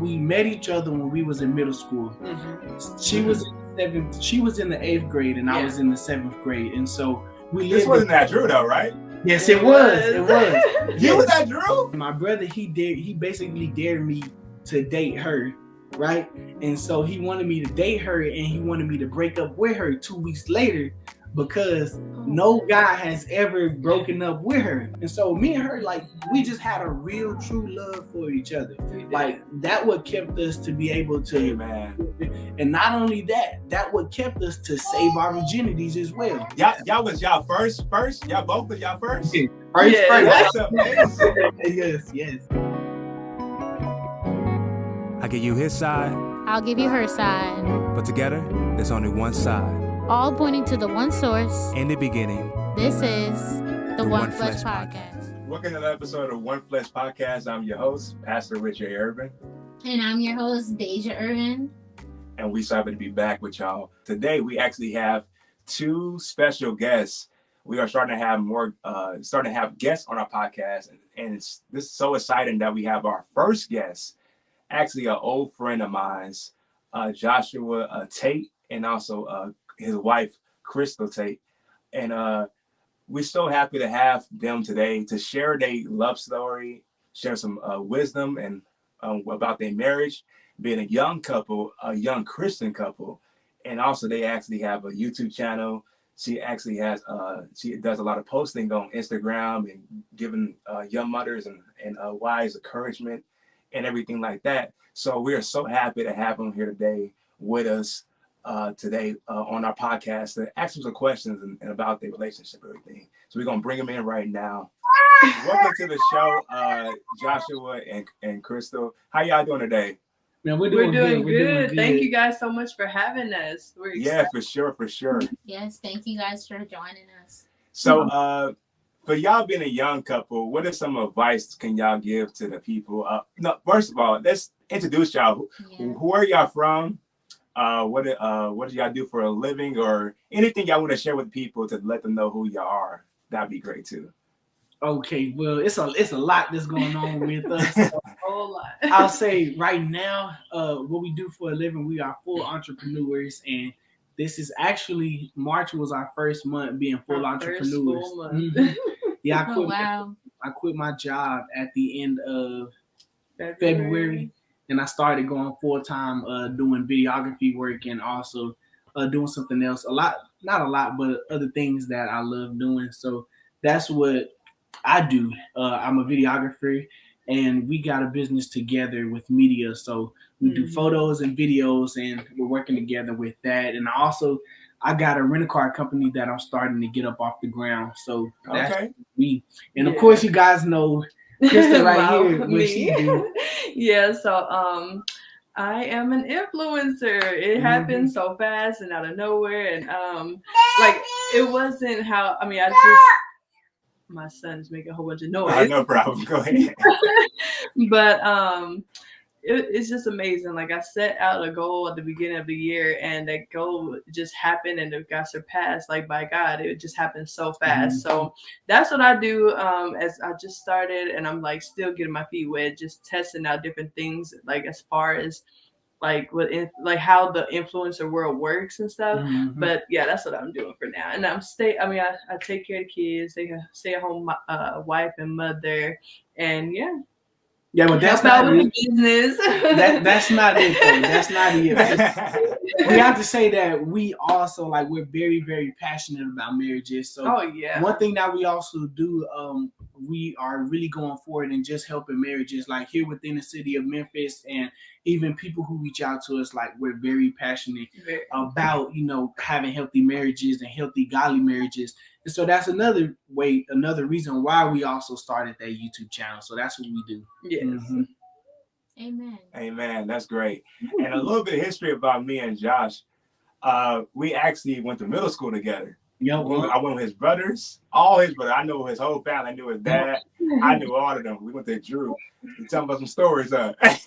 We met each other when we was in middle school. She was in the seventh. She was in the 8th grade, and I was in the 7th grade. And so we lived. This wasn't at Drew though, right? Yes, it was. It was. You was at Drew? My brother, he basically dared me to date her, right? And so he wanted me to date her, and he wanted me to break up with her 2 weeks later, because no guy has ever broken up with her. And so me and her, like, we just had a real true love for each other. Like, that what kept us to be able to, and not only that what kept us to save our virginities as well. Y'all was y'all first? Y'all both was y'all first? First. That's amazing. Yes. I give you his side. I'll give you her side. But together, there's only one side. All pointing to the one source. In the beginning. This is the One Flesh Podcast. Welcome to another episode of One Flesh Podcast. I'm your host, Pastor Richard Irvin. And I'm your host, Deja Irvin. And we're so happy to be back with y'all. Today, we actually have two special guests. We are starting to have guests on our podcast. And this is so exciting that we have our first guest, actually an old friend of mine's, Joshua Tate, and also his wife, Tate. And we're so happy to have them today to share their love story, share some wisdom and about their marriage, being a young couple, a young Christian couple. And also they actually have a YouTube channel. She actually has, she does a lot of posting on Instagram and giving young mothers and wives encouragement and everything like that. So we are so happy to have them here today with us today on our podcast to ask them some questions and about their relationship and everything. So we're gonna bring them in right now. Welcome to the show, Joshua and Crystal. How y'all doing today? Man, we're doing good. Thank you guys so much for having us. We're excited. Yeah, for sure. Yes, thank you guys for joining us. So for y'all being a young couple, what are some advice can y'all give to the people? No, first of all, let's introduce y'all. Who are y'all from? What do y'all do for a living, or anything y'all want to share with people to let them know who y'all are? That'd be great too. Okay, well, it's a lot that's going on with us. A whole lot. I'll say right now, what we do for a living, we are full entrepreneurs, and this is actually March was our first month being full entrepreneurs. Yeah, I quit my job at the end of February. And I started going full-time doing videography work and also doing something else. Not a lot, but other things that I love doing. So that's what I do. I'm a videographer, and we got a business together with media. So we do photos and videos, and we're working together with that. And I got a rental-car company that I'm starting to get up off the ground. So that's me. And of course, you guys know Crystal right here, what she do. Yeah, so I am an influencer. It happened so fast and out of nowhere, and like it wasn't how my son's making a whole bunch of noise. No problem. Go ahead. But it's just amazing. Like, I set out a goal at the beginning of the year, and that goal just happened, and it got surpassed, like, by God. It just happened so fast. So that's what I do. As I just started, and I'm like still getting my feet wet, just testing out different things, like as far as like how the influencer world works and stuff. But yeah, that's what I'm doing for now. And I take care of the kids, stay at home wife and mother, and yeah, but that's not business. That's not it, though. That's not it. We have to say that we also, like, we're very, very passionate about marriages. So one thing that we also do, we are really going forward and just helping marriages, like here within the city of Memphis, and even people who reach out to us, like, we're very passionate about, having healthy marriages and healthy, godly marriages. And so that's another reason why we also started that YouTube channel. So that's what we do. Yes. Amen. That's great. And a little bit of history about me and Josh. We actually went to middle school together. I went with his brothers, all his brothers. I knew his whole family. I knew his dad. I knew all of them. We went to Drew. You tell me about some stories, huh? It's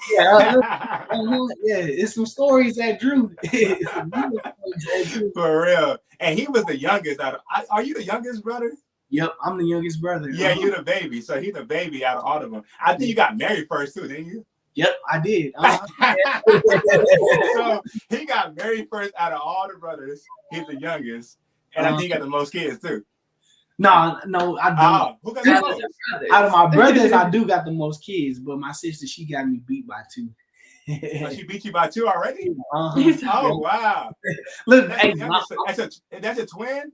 some stories at Drew. For real. And he was the youngest. Are you the youngest brother? Yep, I'm the youngest brother. Yeah, you're the baby. So he's the baby out of all of them. I think you got married first too, didn't you? Yep, I did. So he got married first out of all the brothers. He's the youngest, and I think he got the most kids too. No, I don't. Who got the most? Out of my brothers, I do got the most kids, but my sister, she got me beat by 2. She beat you by 2 already? Oh wow! Look, that's a twin.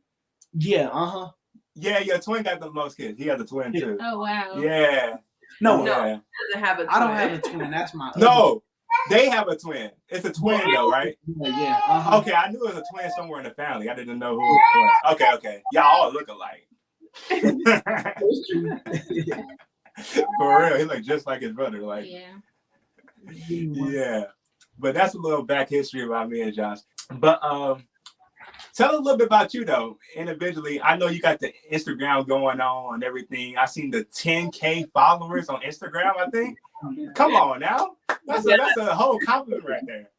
Yeah, Yeah, your twin got the most kids. He has a twin too. Oh wow. Yeah. No, he doesn't have a twin. I don't have a twin. That's my no. They have a twin. It's a twin though, right? Yeah. Okay, I knew it was a twin somewhere in the family. I didn't know who it was. Okay. Y'all all look alike. For real, he looked just like his brother. Like, yeah. But that's a little back history about me and Josh. But tell a little bit about you though, individually. I know you got the Instagram going on and everything. I seen the 10K followers on Instagram, I think. Come on now. That's a whole compliment right there.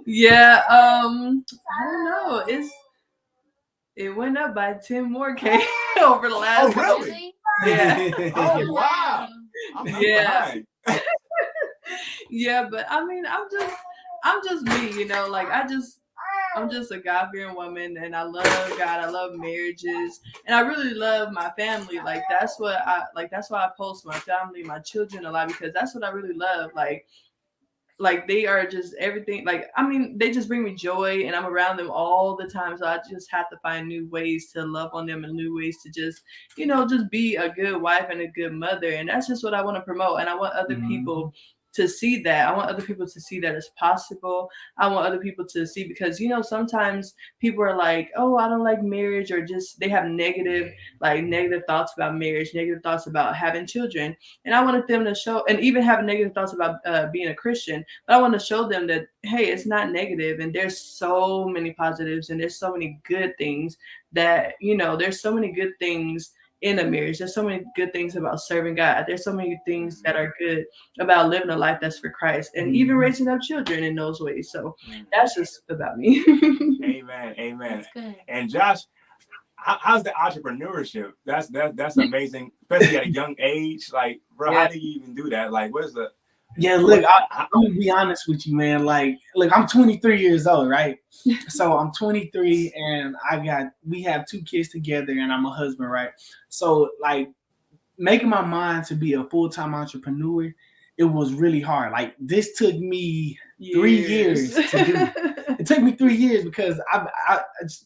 Yeah, I don't know. It went up by 10 more K over the last. Oh, really? Yeah. Oh, wow. I'm behind. Yeah, but I mean, I'm just me, you know. Like I'm just a God-fearing woman, and I love God. I love marriages, and I really love my family. Like that's why I post my family, my children a lot, because that's what I really love. Like they are just everything. Like, I mean, they just bring me joy, and I'm around them all the time. So I just have to find new ways to love on them and new ways to just be a good wife and a good mother. And that's just what I want to promote. And I want other people to see that. I want other people to see that it's possible. I want other people to see, because, sometimes people are like, oh, I don't like marriage, or just they have negative thoughts about marriage, negative thoughts about having children. And I wanted them to show, and even have negative thoughts about being a Christian, but I want to show them that, hey, it's not negative, and there's so many positives, and there's so many good things that, there's so many good things in a marriage. There's so many good things about serving God. There's so many things that are good about living a life that's for Christ, and even raising up children in those ways. So that's just about me. Amen. And Josh, how's the entrepreneurship? That's amazing, especially at a young age. Like, bro, how do you even do that? Like, what is the? Yeah, look, I'm gonna be honest with you, man. Like, look, I'm 23 years old, right? So I'm 23, and we have 2 kids together, and I'm a husband, right? So, like, making my mind to be a full-time entrepreneur, it was really hard. Like, this took me 3 years to do. It took me 3 years because I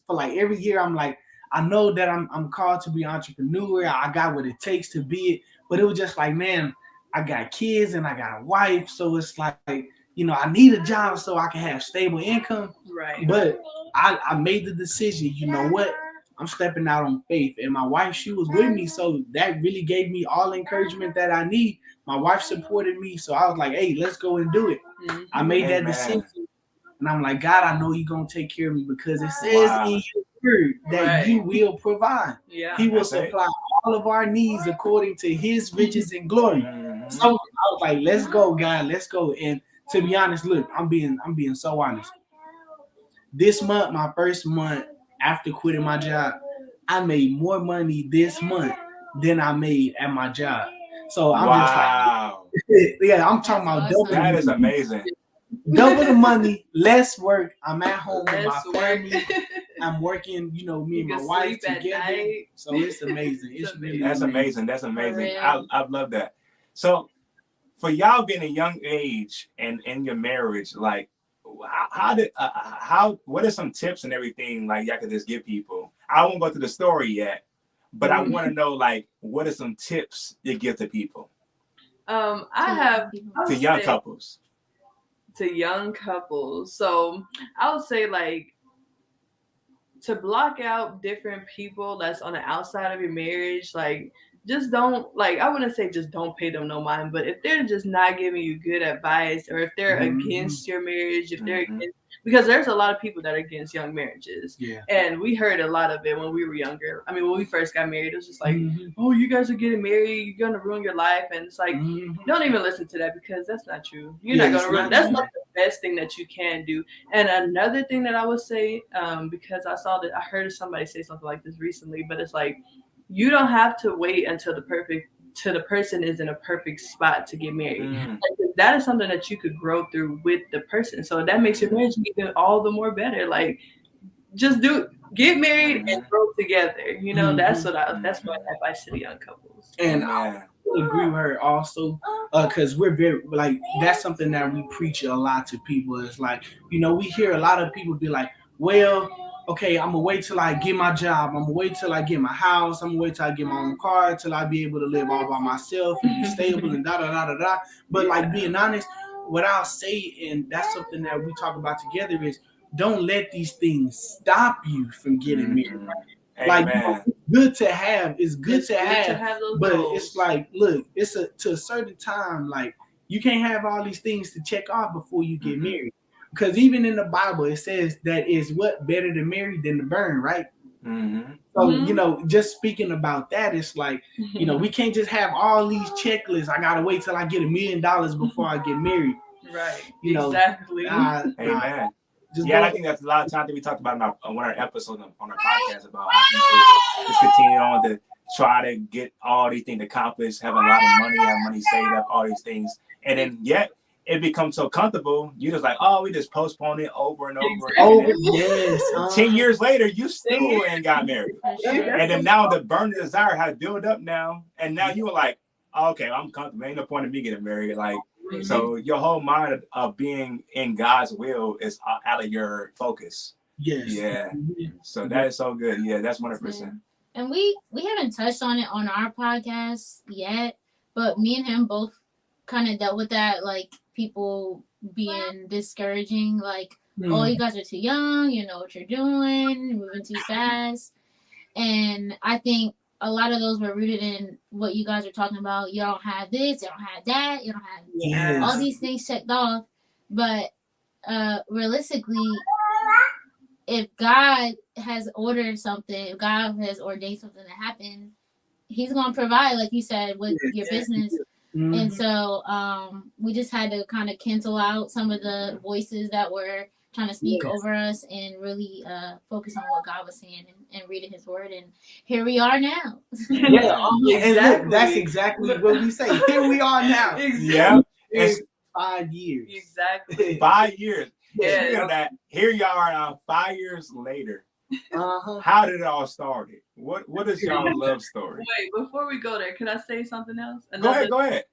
for like every year I'm like, I know that I'm called to be an entrepreneur. I got what it takes to be it, but it was just like, man, I got kids and I got a wife, so it's like, I need a job so I can have stable income. Right. But I made the decision, you know what? I'm stepping out on faith. And my wife, she was with me, so that really gave me all the encouragement that I need. My wife supported me, so I was like, hey, let's go and do it. Mm-hmm. I made that decision. And I'm like, God, I know you're going to take care of me, because it says in your word that you will provide. Yeah, he will supply all of our needs according to his riches and glory. So I was like, let's go, God, let's go. And to be honest, look, I'm being so honest. This month, my first month after quitting my job, I made more money this month than I made at my job. So I'm just like, yeah, I'm talking about double. That is amazing. Double the money, less work. I'm at home with my family. I'm working, me and my wife together. So it's amazing. It's really amazing. That's amazing. I love that. So for y'all being a young age and in your marriage, like, what are some tips and everything like y'all could just give people? I won't go through the story yet, but I want to know, like, what are some tips you give to people? To young couples. To young couples. So I would say, like, to block out different people that's on the outside of your marriage. Like, just don't, like, I wouldn't say just don't pay them no mind, but if they're just not giving you good advice, or if they're against your marriage, if they're against, because there's a lot of people that are against young marriages. Yeah. And we heard a lot of it when we were younger. I mean, when we first got married, it was just like, oh, you guys are getting married, you're gonna ruin your life. And it's like, don't even listen to that, because that's not true. You're not gonna ruin. That's not the best thing that you can do. And another thing that I would say, because I heard somebody say something like this recently, but it's like, you don't have to wait until the perfect to the person is in a perfect spot to get married. Like, that is something that you could grow through with the person. So that makes your marriage even all the more better. Like, just get married and grow together. You know, that's my advice to the young couples. And I agree with her also, because we're very, like, that's something that we preach a lot to people. It's like, you know, we hear a lot of people be like, well, okay, I'm gonna wait till I get my job. I'm gonna wait till I get my house. I'm gonna wait till I get my own car, till I be able to live all by myself and be stable and da da da da da. But like, being honest, what I'll say, and that's something that we talk about together, is don't let these things stop you from getting married. Like, you know, it's good to have, but goals. It's like, look, it's to a certain time, like, you can't have all these things to check off before you get married. Because even in the Bible, it says that is what better to marry than to burn, right? So, you know, just speaking about that, it's like, you know, we can't just have all these checklists. I gotta wait till I get $1 million before I get married. Right. You know, exactly. Amen. Yeah, I think that's a lot of times that we talked about in one of our episodes on our podcast about how people just continue on to try to get all these things accomplished, have a lot of money, have money saved up, all these things, and then yet it becomes so comfortable. You just like, oh, we just postpone it over and over. Yes. 10 years later, you still ain't got married, and then now the burning desire has built up now, and now you were like, oh, okay, I'm comfortable. Ain't no point in me getting married, like. So your whole mind of being in God's will is out of your focus. Yes. Yeah. So that is so good. Yeah, that's 100%. And we haven't touched on it on our podcast yet, but me and him both kind of dealt with that, like, people being discouraging, like, oh, you guys are too young, you know what you're doing, moving too fast. And I think a lot of those were rooted in what you guys are talking about. You don't have this, you don't have that, you don't have all these things checked off. But realistically, if God has ordered something, if God has ordained something to happen, He's going to provide, like you said, with your business. And so we just had to kind of cancel out some of the voices that were trying to speak over us and really focus on what God was saying and reading His Word. And here we are now. Exactly. And look, that's exactly what we say. Here we are now. Yeah. It's 5 years. Exactly. 5 years. Yeah. Speaking of that, here y'all are now 5 years later. How did it all start? What is y'all love story? Wait, before we go there, can I say something else? Go ahead.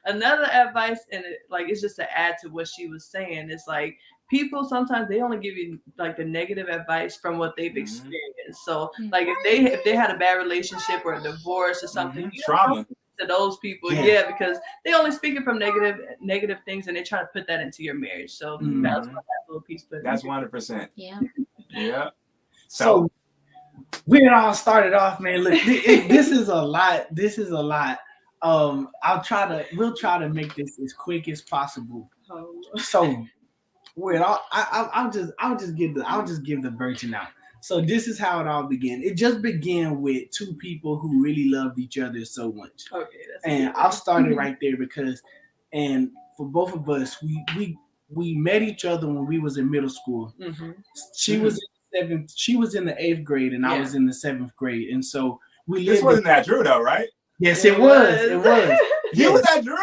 Another advice, and it's just to add to what she was saying. It's like, people sometimes they only give you like the negative advice from what they've experienced. So like if they had a bad relationship or a divorce or something, trauma to those people, because they only speaking from negative things, and they try to put that into your marriage. So that's what that little piece put. That's 100%. Yeah. So where it all started off, man. Look, this is a lot. We'll try to make this as quick as possible. So I'll just give the version out. So this is how it all began. It just began with two people who really loved each other so much. Okay, and I'll start it right there because, and for both of us, we met each other when we was in middle school. She was in the 7th. She was in the 8th grade, and I was in the 7th grade. And so we. This wasn't that Drew though, right? Yes, it was. It was. You was that Drew?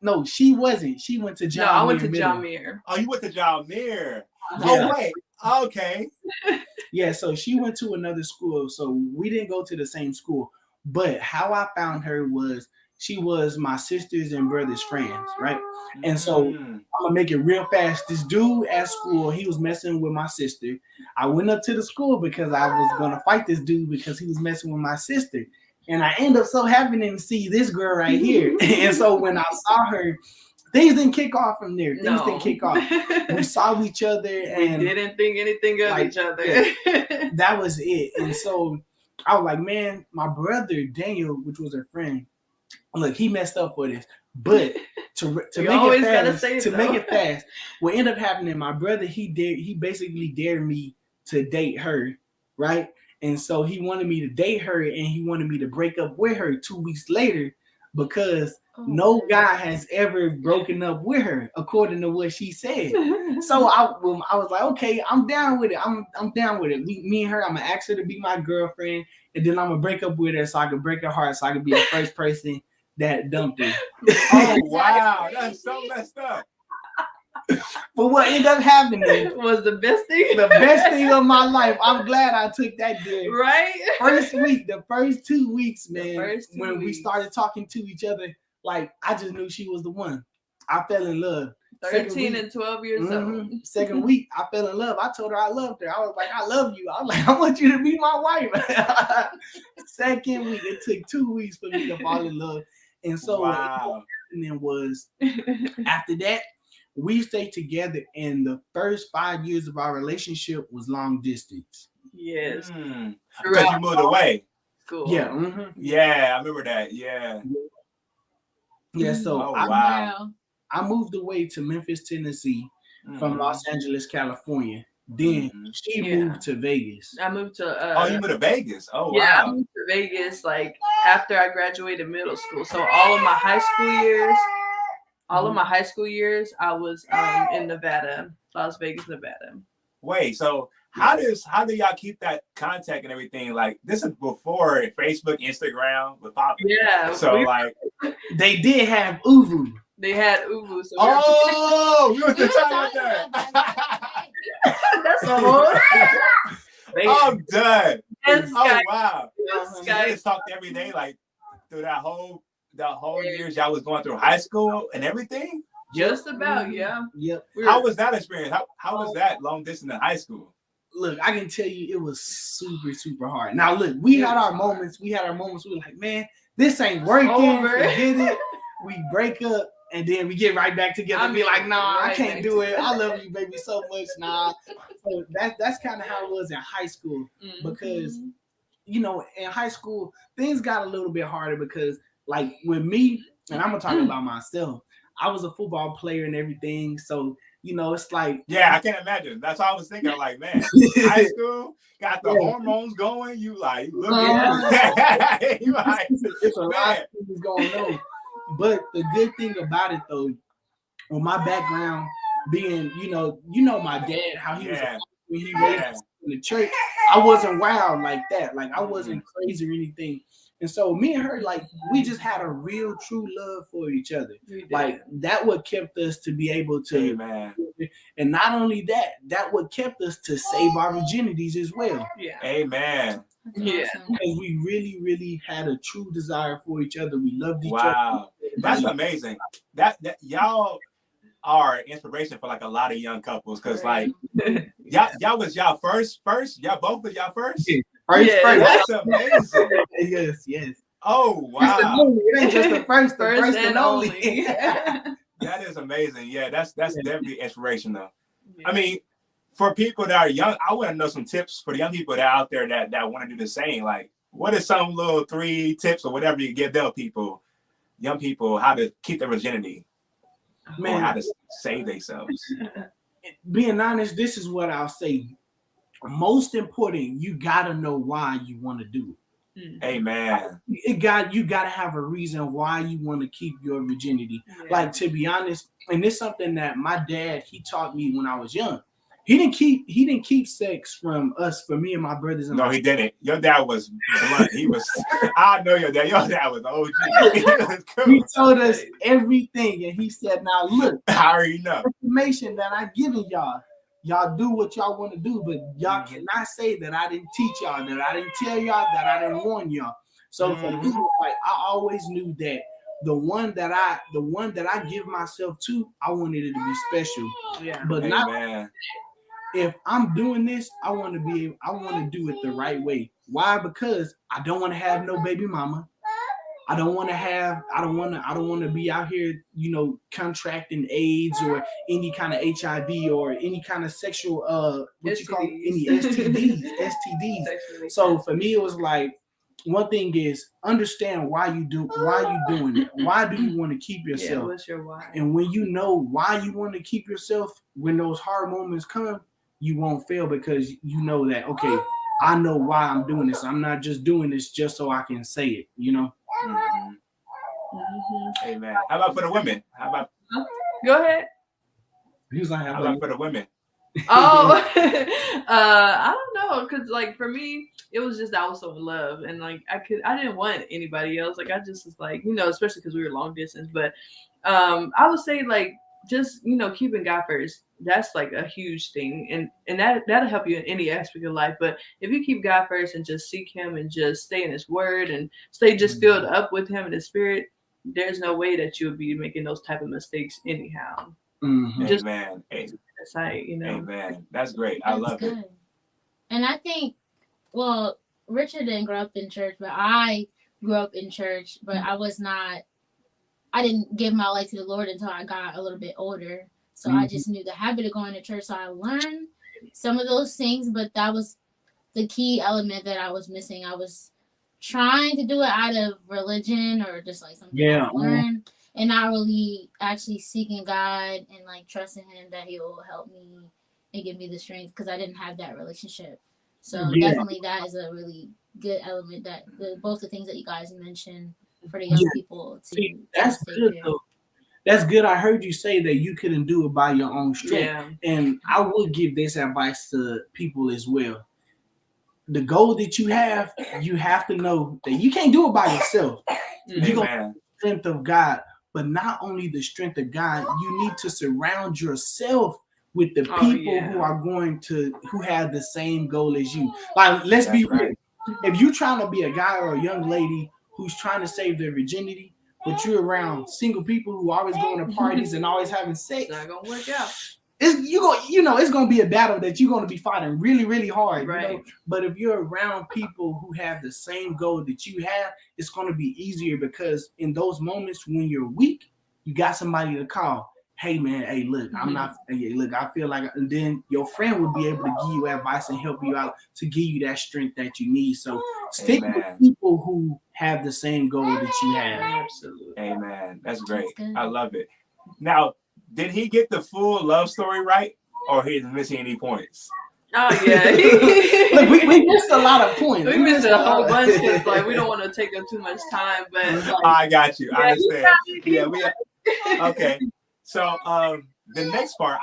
No, she wasn't. She went to John. No, I went to John Muir. Oh, you went to John Muir. Oh wait. Okay. Yeah, so she went to another school, so we didn't go to the same school. But how I found her was she was my sister's and brother's friends, right? And so I'm gonna make it real fast. This dude at school, he was messing with my sister. I went up to the school because I was gonna fight this dude because he was messing with my sister. And I ended up so happening to see this girl right here. And so when I saw her, things didn't kick off from there. Things didn't kick off. We saw each other and we didn't think anything of each other. That was it. And so I was like, man, my brother Daniel, which was her friend, look, he messed up for this. But to make it fast, what ended up happening, my brother, he basically dared me to date her, right? And so he wanted me to date her and he wanted me to break up with her 2 weeks later because No guy has ever broken up with her, according to what she said. So I was like, okay, I'm down with it. I'm down with it. Me and her, I'm gonna ask her to be my girlfriend, and then I'm gonna break up with her so I can break her heart, so I can be the first person that dumped her. Oh wow, that's so messed up. But what ended up happening was the best thing. The best thing of my life. I'm glad I took that deal. Right? The first 2 weeks, man, when we weeks. started talking to each other, like I just knew she was the one. I fell in love. 13 and 12 years old. Second week, I fell in love. I told her I loved her. I was like, I love you. I was like, I want you to be my wife. Second week, it took 2 weeks for me to fall in love. And so what happened was after that, we stayed together, and the first 5 years of our relationship was long distance. Yes. Because you moved away. Cool. Yeah. Yeah, I remember that. Yeah. Yeah, so I moved away to Memphis, Tennessee from Los Angeles, California. Then she moved to Vegas. I moved to you moved to Vegas. Oh wow. Yeah, I moved to Vegas like after I graduated middle school. So all of my high school years, I was in Nevada, Las Vegas, Nevada. Wait, so how do y'all keep that contact and everything? Like this is before Facebook, Instagram was popping. Yeah. So like they did have Uvu. They had Uvu. So we were talking about that. That's a whole. I'm done. And oh wow. Skype. You just talked every day, like through that whole years y'all was going through high school and everything. Just about, yeah. Yep. How was that experience? How was that long distance in high school? Look, I can tell you it was super, super hard. Now, look, we had our moments. We were like, man, this ain't working. Forget it. We break up, and then we get right back together and be like, nah, I can't do it. I love you, baby, so much. Nah. So that's kind of how it was in high school. Because, you know, in high school, things got a little bit harder because, like, with me, and I'm going to talk about myself, I was a football player and everything. So, you know, it's like. Yeah, I can't imagine. That's all I was thinking. Like, man, high school, got the hormones going. You like, look at it's a lot of things going on. But the good thing about it, though, with my background being, you know my dad, how he was when he raised in the church, I wasn't wild like that. Like, I wasn't crazy or anything. And so me and her, like, we just had a real true love for each other. Like, that what kept us to be able to, and not only that what kept us to save our virginities as well. Yeah. Amen. Yeah. Because we really, really had a true desire for each other. We loved each other. Wow. That's amazing. That y'all are inspiration for like a lot of young couples. Cause like y'all was y'all first? Y'all both of y'all first? First. That's amazing. Yes. Oh wow. It ain't just the first and only. That is amazing. Yeah, that's definitely inspirational. Yeah. I mean, for people that are young, I want to know some tips for the young people that are out there that want to do the same. Like, what is some little 3 tips or whatever you give them young people, how to keep their virginity? Man, or how to save themselves. Being honest, this is what I'll say. Most important, you gotta know why you want to do it. Amen. You gotta have a reason why you want to keep your virginity. Yeah. Like, to be honest, and it's something that my dad, he taught me when I was young. He didn't keep sex from me and my brothers. No, he didn't. Your dad was blunt. He was. I know your dad. Your dad was OG. He told us everything, and he said, "Now look, I already know information that I given y'all. Y'all do what y'all want to do, but y'all cannot say that I didn't teach y'all, that I didn't tell y'all, that I didn't warn y'all." So for me, like, I always knew that the one that I give myself to, I wanted it to be special. Yeah. But not. If I'm doing this, I want to do it the right way. Why? Because I don't want to have no baby mama. I don't want to be out here, you know, contracting AIDS or any kind of HIV or any kind of sexual any STDs. So for me, it was like, one thing is understand why you doing it. Why do you want to keep yourself? Yeah, what's your why? And when you know why you want to keep yourself, when those hard moments come, you won't fail because you know that, okay, I know why I'm doing this. I'm not just doing this just so I can say it, you know? Mm-hmm. Amen. How about for the women? Go ahead. How about for the women? Oh, I don't know, cause like for me, it was just I was so in love, and like I didn't want anybody else. Like I just was like, especially because we were long distance. But I would say like just keeping God first. That's like a huge thing, and that'll help you in any aspect of life. But if you keep God first and just seek Him and just stay in His Word and stay just filled up with Him and His Spirit, there's no way that you'll be making those type of mistakes anyhow. Mm-hmm. Just Amen. sight, Amen. That's great. I love it. And I think, well, Richard didn't grow up in church, but I grew up in church, but I didn't give my life to the Lord until I got a little bit older. So I just knew the habit of going to church. So I learned some of those things, but that was the key element that I was missing. I was trying to do it out of religion or just like something I learned. And not really actually seeking God and like trusting Him that He will help me and give me the strength because I didn't have that relationship. So definitely that is a really good element that both the things that you guys mentioned for the young people to that's good though. That's good. I heard you say that you couldn't do it by your own strength. Yeah. And I would give this advice to people as well. The goal that you have to know that you can't do it by yourself. You're going to have the strength of God. But not only the strength of God, you need to surround yourself with the people who have the same goal as you. Like, let's be real. If you're trying to be a guy or a young lady who's trying to save their virginity, but you're around single people who always going to parties and always having sex, it's not gonna work out. It's gonna be a battle that you're gonna be fighting really, really hard. Right. But if you're around people who have the same goal that you have, it's gonna be easier because in those moments when you're weak, you got somebody to call. Hey man, hey look, I feel like, and then your friend will be able to give you advice and help you out to give you that strength that you need. So stick with people who have the same goal that you have. Absolutely. Amen. That's great. I love it. Now, did he get the full love story right, or he's missing any points? Oh yeah, look, we missed a lot of points. We missed a whole bunch because like we don't want to take up too much time. But like, I got you. I understand. Okay. So the next part,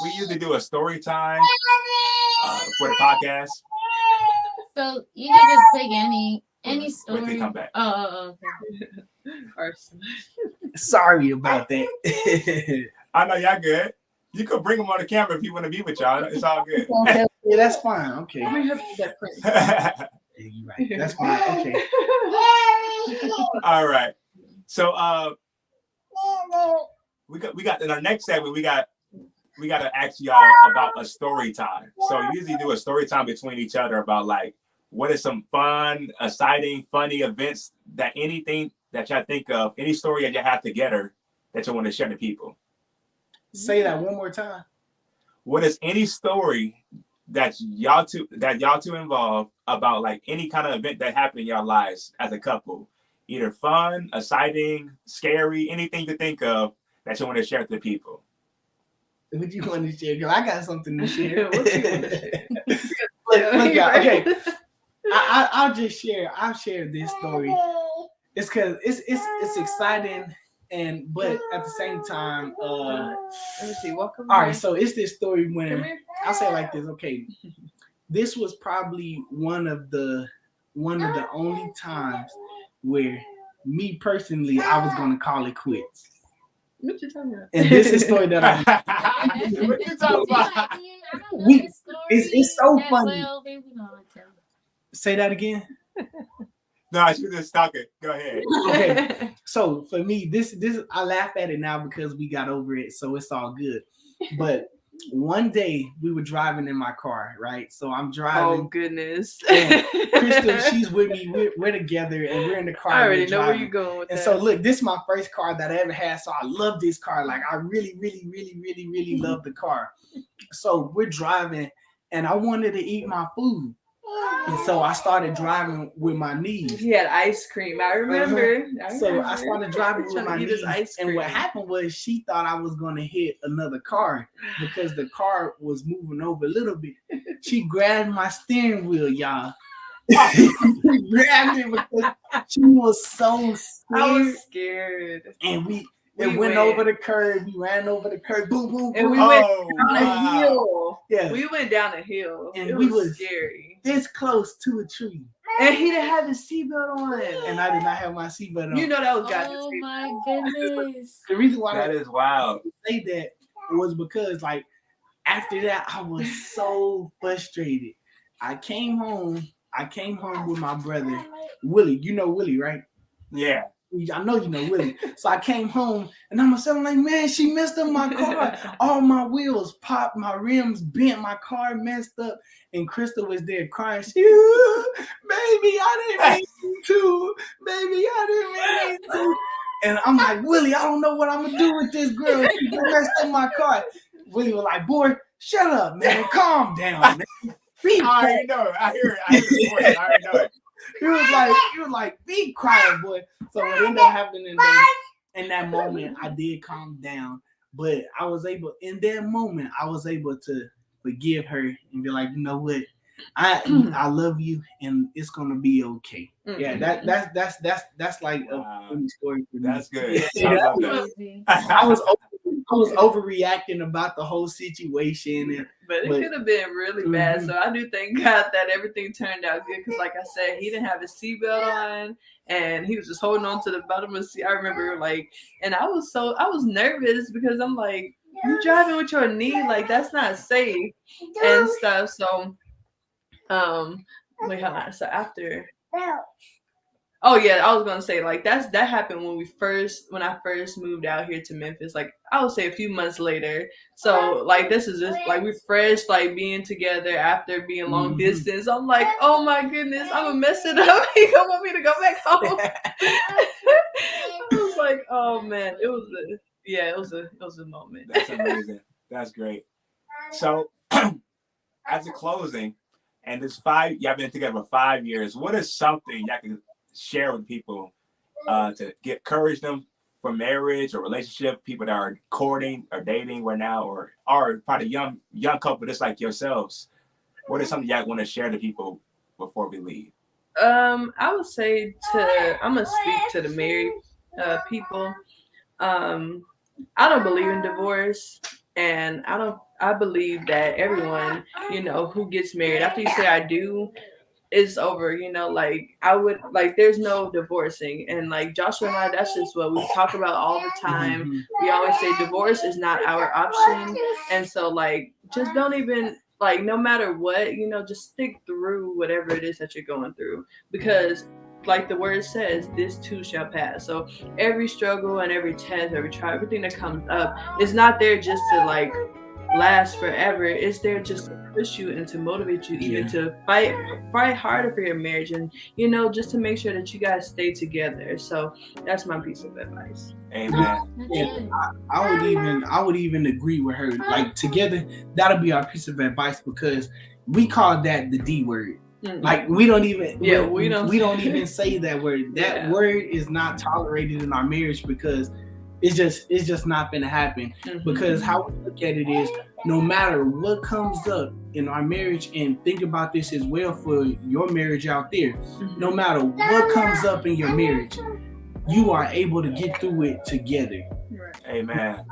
we usually do a story time for the podcast. So you can just take any story. Wait till they come back. Oh, okay. Sorry about that. I know y'all good. You could bring them on the camera if you want to be with y'all. It's all good. Yeah, that's fine. Okay. Yeah, you're right. That's fine. Okay. All right. So we got in our next segment. We got to ask y'all about a story time. So we usually do a story time between each other about like what is some fun, exciting, funny events anything that y'all think of, any story that you have together that you want to share to people. Say that one more time. What is any story that y'all two involved about like any kind of event that happened in your lives as a couple? Either fun, exciting, scary, anything to think of that you want to share to the people. What you want to share? Girl, I got something to share. Okay. I'll just share. I'll share this story. It's because it's exciting, but at the same time, let me see. Welcome. All right, so it's this story when I'll say it like this. Okay, this was probably one of the only times where me personally I was gonna call it quits. What you talking about? And this is a story that what you talking about? It's so funny. Say that again. No, I should just stop it. Go ahead. Okay. So for me, this I laugh at it now because we got over it, so it's all good. But one day we were driving in my car, right? So I'm driving. Oh goodness. Crystal, she's with me. We're together and we're in the car. I already know where you're going with that. And so look, this is my first car that I ever had. So I love this car. Like I really, really, really, really, really love the car. So we're driving and I wanted to eat my food. And so I started driving with my knees. He had ice cream. I remember. So I started driving with my knees. And what happened was she thought I was going to hit another car because the car was moving over a little bit. She grabbed my steering wheel, y'all. We grabbed it because she was so scared. I was scared. And we went over the curb. We ran over the curb. Boom, boom, boom. And we went down a hill. Yeah. We went down a hill. And it we was scary. This close to a tree. And he didn't have his seatbelt on. And I did not have my seatbelt on. You know that was goddamn. Oh my goodness. The reason why that is wild. I say that was because like after that I was so frustrated. I came home with my brother Willie. You know Willie, right? Yeah. I know you know Willie. So I came home and I'm like, man, she messed up my car. All my wheels popped, my rims bent, my car messed up. And Crystal was there crying. She, baby, I didn't mean to. Baby, I didn't mean to. And I'm like, Willie, I don't know what I'm gonna do with this girl. She messed up my car. Willie was like, boy, shut up, man. Calm down, man. I already know it. I hear the voice. I already know it. He was like, be quiet, boy. So what ended up happening in that moment, I did calm down. But in that moment, I was able to forgive her and be like, you know what? I love you and it's gonna be okay. Mm-hmm. Yeah, that's like a funny story for me. That's good. Yeah, I was overreacting about the whole situation, but it could have been really bad. So I do thank God that everything turned out good. Because, like I said, he didn't have his seatbelt on, and he was just holding on to the bottom of the seat. I remember, and I was nervous because I'm like, you driving with your knee, like that's not safe and stuff. So, wait, hold on. So after. Oh yeah, I was gonna say that happened when I first moved out here to Memphis. Like I would say a few months later. So this is just we're fresh, being together after being long distance. I'm like, oh my goodness, I'm gonna mess it up. He gonna want me to go back home. I was like, oh man, it was a moment. That's amazing. That's great. So as a closing, and y'all been together for 5 years. What is something y'all can share with people to encourage them for marriage or relationship, people that are courting or dating right now, or probably young couple just like yourselves? What is something y'all want to share to people before we leave? I would say I'm gonna speak to the married people. I don't believe in divorce, and I believe that everyone, who gets married, after you say I do, it's over, there's no divorcing. And Joshua and I, that's just what we talk about all the time. Mm-hmm. We always say divorce is not our option. And so just don't even, no matter what, just stick through whatever it is that you're going through, because the word says, this too shall pass. So every struggle and every test, every trial, everything that comes up is not there just to last forever. It's there just to push you and to motivate you even to fight harder for your marriage, and just to make sure that you guys stay together. So that's my piece of advice. Amen. And I would even agree with her. Together, that'll be our piece of advice, because we call that the D word. Mm-hmm. We don't even we don't even say that word. That word is not tolerated in our marriage, because it's just not gonna happen. Mm-hmm. Because how we look at it is, no matter what comes up in our marriage, and think about this as well for your marriage out there, mm-hmm. no matter what comes up in your marriage, you are able to get through it together. Right. Amen.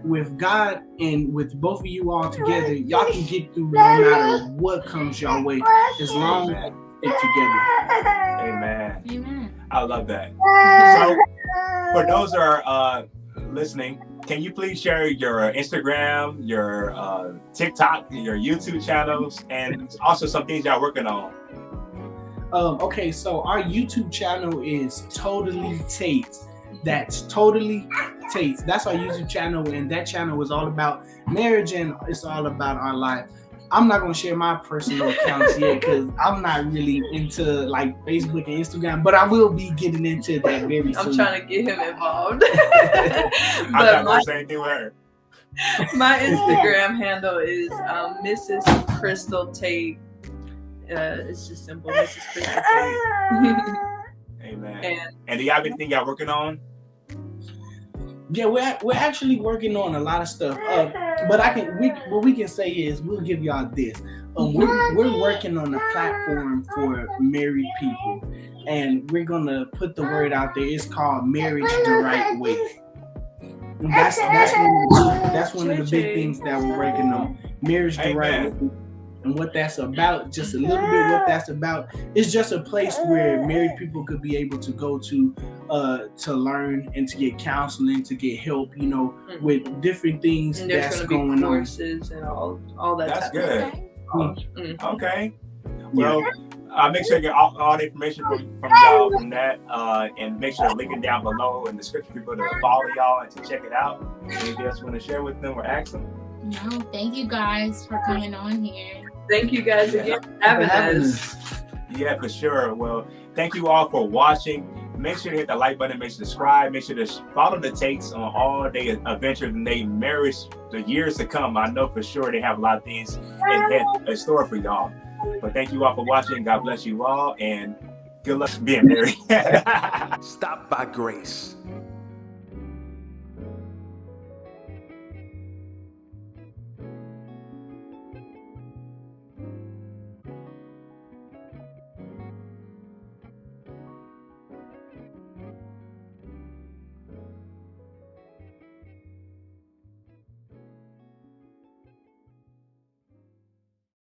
With God and with both of you all together, y'all can get through no matter what comes your way, as long as you stick together. Amen. Amen. I love that. So for those that are listening, can you please share your Instagram, your TikTok, your YouTube channels, and also some things y'all working on? Okay, so our YouTube channel is Totally Tates. That's Totally Tates. That's our YouTube channel, and that channel is all about marriage, and it's all about our life. I'm not gonna share my personal accounts yet, because I'm not really into Facebook and Instagram, but I will be getting into that very soon. I'm trying to get him involved. I'm not gonna say anything with her. My Instagram handle is mrscrystaltate. It's just simple, mrscrystaltate. Amen. And do y'all have anything y'all working on? Yeah, we're actually working on a lot of stuff. But what we can say is we'll give y'all this. We're working on a platform for married people, and we're gonna put the word out there. It's called Marriage the Right Way. And that's one of the big things that we're working on. Marriage the Right Way. And what that's about, just a little bit what that's about, is just a place where married people could be able to go to learn and to get counseling, to get help, you know, with different things and that's going on. Courses and all that. That's good. Okay. Yeah. Well, make sure you get all the information from y'all from that, and make sure to link it down below in the description for people to follow y'all and to check it out. Anything else you want to share with them or ask them? No, thank you guys for coming on here. Thank you guys again for having us. Yeah, for sure. Well, thank you all for watching. Make sure to hit the like button, make sure to subscribe, make sure to follow the Tates on all their adventures and their marriage, the years to come. I know for sure they have a lot of things in store for y'all. But thank you all for watching. God bless you all, and good luck being married. Stop by grace.